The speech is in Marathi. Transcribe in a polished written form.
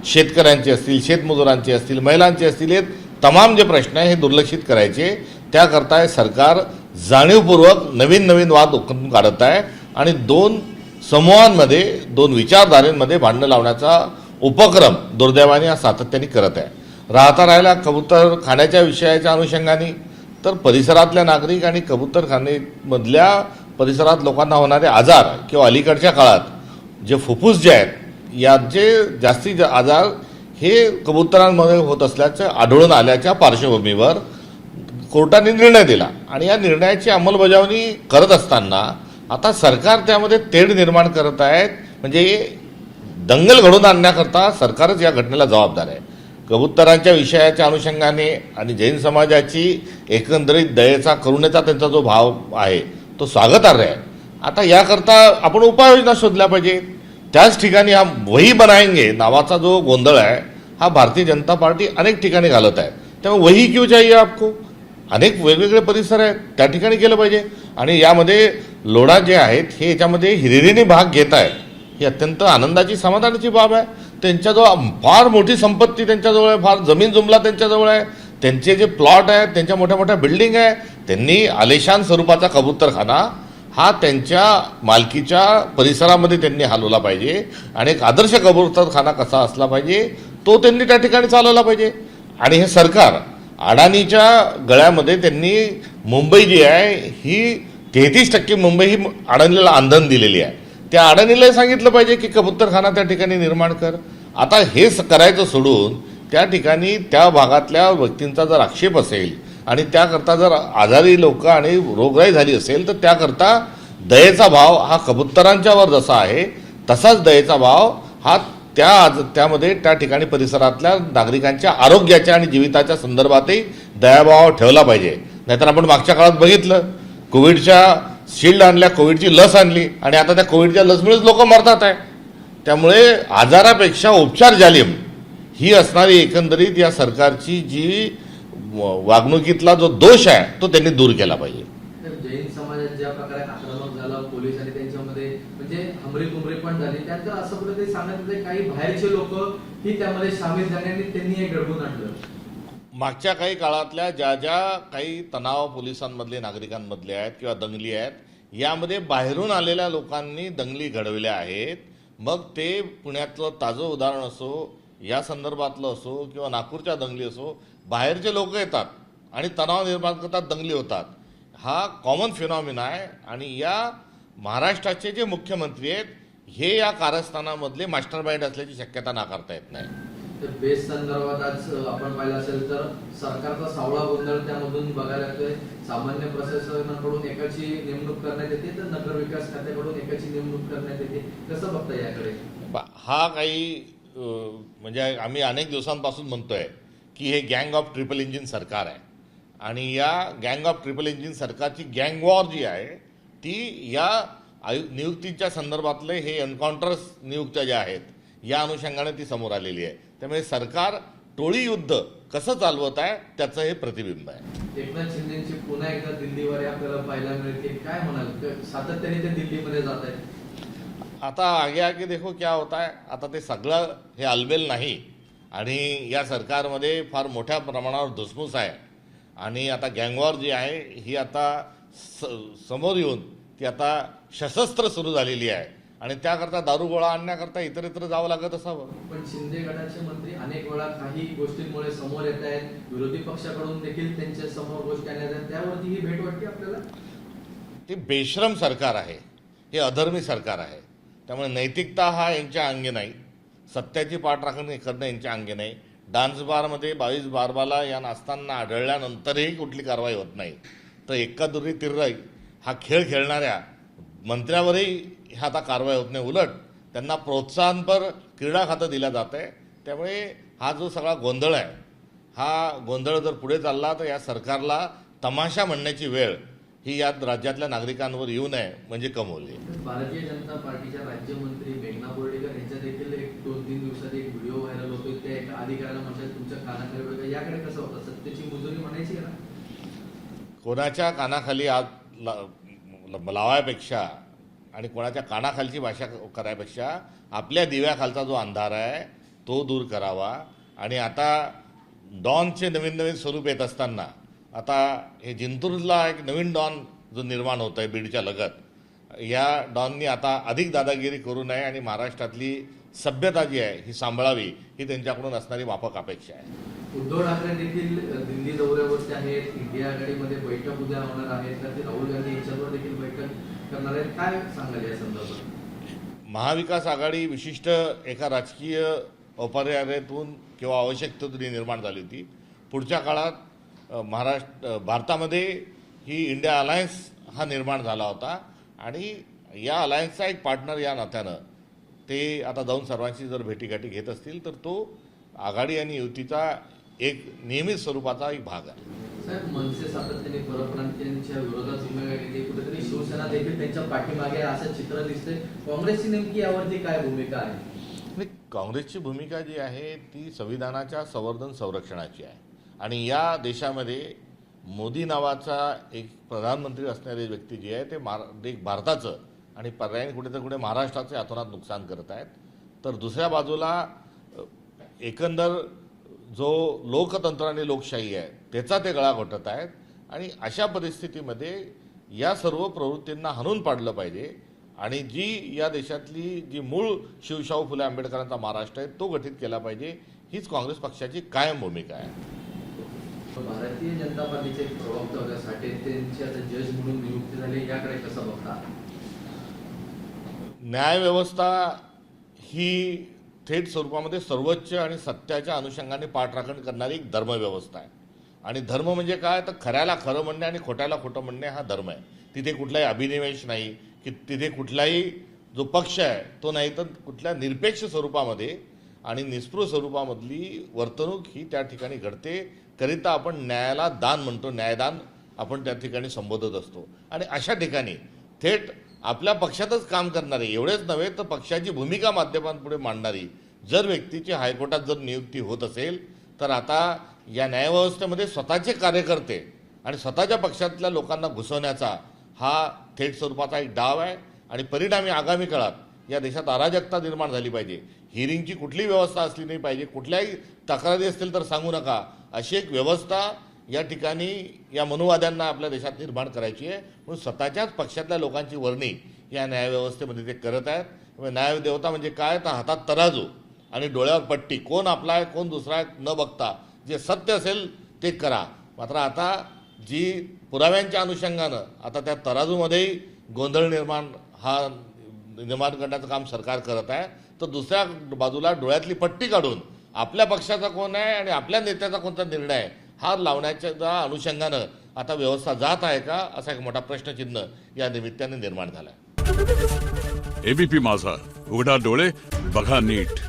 शेतकऱ्यांचे असतील, शेतमजुरांचे असतील, महिलांचे असतील, हे तमाम जे प्रश्न आहे हे दुर्लक्षित करायचे. त्याकरता सरकार जाणीवपूर्वक नवीन नवीन वाद उकरून काढत आहे आणि दोन समूहांमध्ये, दोन विचारधारेमध्ये भांडणं लावण्याचा उपक्रम दुर्दैवाने हा सातत्याने करत आहे. राहिला कबूतर खाण्याच्या विषयाच्या अनुषंगाने, तर परिसरातल्या नागरिक आणि कबूतरखानेमधल्या परिसरात लोकांना होणारे आजार किंवा अलीकडच्या काळात जे फुफ्फुस जे आहेत याचे जास्तीत आजार हे कबुतरांमध्ये होत असल्याचं आढळून आल्याच्या पार्श्वभूमीवर कोर्टाने निर्णय दिला आणि या निर्णयाची अंमलबजावणी करत असताना आता सरकार त्यामध्ये तेढ निर्माण करत आहेत. म्हणजे दंगल घडवून आणण्याकरता सरकारच या घटनेला जबाबदार आहे. कबुतरांच्या विषयाच्या अनुषंगाने आणि जैन समाजाची एकंदरीत दयेचा, करुणेचा त्यांचा जो भाव आहे तो स्वागतार्ह आहे. आता याकरता आपण उपाययोजना शोधल्या पाहिजे. त्याच ठिकाणी हा वही बनाएंगे नावाचा जो गोंधळ आहे हा भारतीय जनता पार्टी अनेक ठिकाणी घालत आहे. त्यामुळे वही क्यों चाहिए आपको? अनेक वेगवेगळे परिसर आहेत, त्या ठिकाणी केलं पाहिजे. आणि यामध्ये लोढा जे आहेत हे याच्यामध्ये हिरिरीने भाग घेत आहेत, ही अत्यंत आनंदाची, समाधानाची बाब आहे. त्यांच्याजवळ फार मोठी संपत्ती त्यांच्याजवळ आहे, फार जमीन जुमला त्यांच्याजवळ आहे, त्यांचे जे प्लॉट आहेत, त्यांच्या मोठ्या मोठ्या बिल्डिंग आहे. त्यांनी आलिशान स्वरूपाचा कबूतरखाना हा त्यांच्या मालकीच्या परिसरामध्ये त्यांनी हलवला पाहिजे आणि एक आदर्श कबूतरखाना कसा असला पाहिजे तो त्यांनी त्या ठिकाणी चालवला पाहिजे. आणि हे सरकार अडाणीच्या गळ्यामध्ये त्यांनी मुंबई जी आहे ही 33% मुंबई ही अडाणीला आंधन दिलेली आहे. त्या अडाणीला सांगितलं पाहिजे की कबूतरखाना त्या ठिकाणी निर्माण कर. आता हे करायचं सोडून त्या ठिकाणी त्या भागातल्या व्यक्तींचा जर आक्षेप असेल आणि त्याकरता जर आजारी लोक आणि रोगराई झाली असेल तर त्याकरता दयेचा भाव हा कबुतरांच्यावर जसा आहे तसाच दयेचा भाव हा त्यामध्ये त्या ठिकाणी परिसरातल्या नागरिकांच्या आरोग्याच्या आणि जीविताच्या संदर्भातही दयाभाव ठेवला पाहिजे. नाहीतर आपण मागच्या काळात बघितलं, कोविडच्या शिल्ड आणल्या, कोविडची लस आणली आणि आता त्या कोविडच्या लसमुळेच लोक मरतात आहे. त्यामुळे आजारापेक्षा उपचार जालिम ही असणारी एकंदरीत या सरकारची जी वागणुकीतला जो दोष आहे तो त्यांनी दूर केला पाहिजे. जैन समाजात ज्या प्रकारे आक्रमक झाला पोलीस आणि त्यांच्यामध्ये म्हणजे हमरी पण झाली, त्यात असं कुठेतरी सांगत होते काही बाहेरचे लोक ही त्यामध्ये सामील झाल्याने त्यांनी हे घडवून आणलं. मागच्या काही काळातल्या ज्या काही तणाव पोलिसांमधले, नागरिकांमधले आहेत किंवा दंगली आहेत, यामध्ये बाहेरून आलेल्या लोकांनी दंगली घडवल्या आहेत. मग ते पुण्यातलं ताजं उदाहरण असो, या संदर्भातलं असो किंवा नागपूरच्या दंगली असो, बाहेरचे लोक येतात आणि तणाव निर्माण करतात, दंगली होतात. हा कॉमन फिनॉमिना आहे. आणि या महाराष्ट्राचे जे मुख्यमंत्री आहेत हे या कारस्थानामधले मास्टर माइंड असल्याची शक्यता नाकारता येत नाही. तर बेस संदर्भात आज आपण पाहिलं असेल तर सरकारचा सावळा गोंधळ त्यामधून बघायला येतोय. सामान्य प्रशासनाकडून एकाची नेमणूक करण्यात येते तर नगर विकास खात्याकडून एकाची नेमणूक करण्यात येते. कसं बघता याकडे? हा काही म्हणजे आम्ही अनेक दिवसांपासून म्हणतोय की हे गँग ऑफ ट्रिपल इंजिन सरकार आहे आणि या गँग ऑफ ट्रिपल इंजिन सरकारची गँग वॉर जी आहे ती या नियुक्तीच्या संदर्भातले हे एन्काउंटर्स नियुक्त्या ज्या आहेत या अनुषंगाने ती समोर आलेली आहे. त्यामुळे सरकार टोळी युद्ध कसं चालवत आहे त्याचं हे प्रतिबिंब आहे. एकनाथ शिंदेची पुन्हा एकदा दिल्लीवर आपल्याला पाहायला मिळते. काय म्हणाल, सातत्याने ते दिल्लीमध्ये जात आहेत? आता आगे देखो क्या होता है. आता ते सगळं हे अलबेल नाही आणि या सरकारमध्ये फार मोठ्या प्रमाणावर धुसफूस आहे आणि आता गँगवॉर जी आहे ही आता समोर येऊन ती आता सशस्त्र सुरू झालेली आहे आणि त्याकरता दारुगोळा आणण्याकरता इतर जावं लागत असावं. पण शिंदे गटाचे मंत्री अनेक वेळा काही गोष्टींमुळे समोर येत आहेत, विरोधी पक्षाकडून देखील त्यांच्या समोर गोष्टी आणल्या जातात, त्यावरती ही भेट वाटते आपल्याला. ते बेशरम सरकार आहे, हे अधर्मी सरकार आहे. त्यामुळे नैतिकता हा यांच्या अंगी नाही, सत्याची पाठराखण करणं यांच्या अंगी नाही. डान्स बारमध्ये 22 बारबाला या नाचताना आढळल्यानंतरही कुठली कारवाई होत नाही, तर एकादुरी तिर्राई हा खेळ खेळणाऱ्या मंत्र्यावरही आता कारवाई होत नाही. उलट त्यांना प्रोत्साहनपर क्रीडा खातं दिलं जात आहे. त्यामुळे हा जो सगळा गोंधळ आहे हा गोंधळ जर पुढे चालला तर या सरकारला तमाशा म्हणण्याची वेळ ही या राज्यातल्या नागरिकांवर येऊ नये म्हणजे कमवली. भारतीय जनता पार्टीच्या राज्यमंत्री मेघना बोर्डीकर यांच्या देखील 2-3 दिवसात एक व्हिडिओ व्हायरल होतोय. त्या एका अधिकाऱ्याला म्हणतात तुमच्या कानाखाली, याकडे कसं होतं? सत्तेची मुजोरी म्हणायची ना, कोणाच्या कानाखाली लावायपेक्षा आणि कोणाच्या कानाखालची भाषा करायपेक्षा आपल्या दिव्याखालचा जो अंधार आहे तो दूर करावा. आणि आता डॉनचे नवीन नवीन स्वरूप येत असताना आता हे जिंतूरला एक नवीन डॉन जो निर्माण होत आहे बीडच्या लगत, या डॉननी आता अधिक दादागिरी करू नये आणि महाराष्ट्रातली सभ्यता जी आहे ही सांभाळावी, ही त्यांच्याकडून असणारी माफक अपेक्षा आहे. उद्धव ठाकरे देखील दिल्ली दौऱ्यावरती आहेत. इंडिया आघाडीमध्ये बैठक उद्या होणार आहे, तर ते राहुल गांधी यांच्यावर देखील बैठक करणार आहेत. काय सांगाल या संदर्भात? महाविकास आघाडी विशिष्ट एका राजकीय अपरिहार्यातून किंवा आवश्यकतेतून ही निर्माण झाली होती. पुढच्या काळात भारतामध्ये ही इंडिया अलायन्स हा निर्माण झाला होता आणि या अलायन्सचा एक पार्टनर या नात्यानं ते आता जाऊन सर्वांशी जर भेटीगाठी घेत असतील तर तो आघाडी आणि युतीचा एक नियमित स्वरूपाचा एक भाग आहे. साहेब, मनसे सातत्याने परप्रांतीयांच्या विरोधात भूमिका घेते, कुठेतरी शिवसेना देखील त्यांच्या पाठीमागे असं चित्र दिसते. काँग्रेसची नेमकी यावरती काय भूमिका आहे? आणि काँग्रेसची भूमिका जी आहे ती संविधानाच्या संवर्धन संरक्षणाची आहे. आणि या देशामध्ये मोदी नावाचा एक प्रधानमंत्री असणारे व्यक्ती जी आहे ते भारताचं आणि पर्यायी कुठे महाराष्ट्राचे अतोनात नुकसान करत आहेत. तर दुसऱ्या बाजूला एकंदर जो लोकतंत्र आणि लोकशाही आहे त्याचा ते गळा घोटत आहेत. आणि अशा परिस्थितीमध्ये या सर्व प्रवृत्तींना हाणून पाडलं पाहिजे आणि जी या देशातली जी मूळ शिवशाहू फुले आंबेडकरांचा महाराष्ट्र आहे तो गठीत केला पाहिजे, हीच काँग्रेस पक्षाची कायम भूमिका आहे. भारतीय जनता पार्टीचे प्रवक्ता साठे त्यांची आता जज म्हणून नियुक्ती झाली, याकडे कसं बघता? न्यायव्यवस्था ही थेट स्वरूपामध्ये सर्वोच्च आणि सत्याच्या अनुषंगाने पाठराखण करणारी एक धर्मव्यवस्था आहे. आणि धर्म म्हणजे काय, तर खऱ्याला खरं म्हणणे आणि खोट्याला खोटं म्हणणे हा धर्म आहे. तिथे कुठलाही अभिनिवेश नाही, की तिथे कुठलाही जो पक्ष आहे तो नाही, तर कुठल्या निरपेक्ष स्वरूपामध्ये आणि निस्पृह स्वरूपामधली वर्तणूक ही त्या ठिकाणी घडते. करिता आपण न्यायाला दान म्हणतो, न्यायदान आपण त्या ठिकाणी संबोधत असतो. आणि अशा ठिकाणी थेट आपल्या पक्षातच काम करणारे, एवढेच नव्हे तर पक्षाची भूमिका माध्यमांपुढे मांडणारी जर व्यक्तीची हायकोर्टात जर नियुक्ती होत असेल तर आता या न्यायव्यवस्थेमध्ये स्वतःचे कार्यकर्ते आणि स्वतःच्या पक्षातल्या लोकांना घुसवण्याचा हा थेट स्वरूपाचा एक डाव आहे. आणि परिणामी आगामी काळात या देशात अराजकता निर्माण झाली पाहिजे. हिअरिंगची कुठलीही व्यवस्था असली नाही पाहिजे, कुठल्याही तक्रारी असतील तर सांगू नका, अशी एक व्यवस्था या ठिकाणी या मनुवाद्यांना आपल्या देशात निर्माण करायची आहे. म्हणून स्वतःच्याच पक्षातल्या लोकांची वर्णी या न्यायव्यवस्थेमध्ये ते करत आहेत. न्यायदेवता म्हणजे काय, तर हातात तराजू आणि डोळ्यावर पट्टी, कोण आपला आहे कोण दुसरा आहे न बघता जे सत्य असेल ते करा. मात्र आता जी पुराव्यांच्या अनुषंगानं आता त्या तराजूमध्येही गोंधळ निर्माण करण्याचं काम सरकार करत आहे, तर दुसऱ्या बाजूला डोळ्यातली पट्टी काढून आपल्या पक्षाचा कोण आहे आणि आपल्या नेत्याचा कोणता निर्णय आहे हा लावण्याच्या अनुषंगानं आता व्यवस्था जात आहे का, असा एक मोठा प्रश्नचिन्ह या निमित्ताने निर्माण झाला आहे. एबीपी माझा, उघडा डोळे बघा नीट.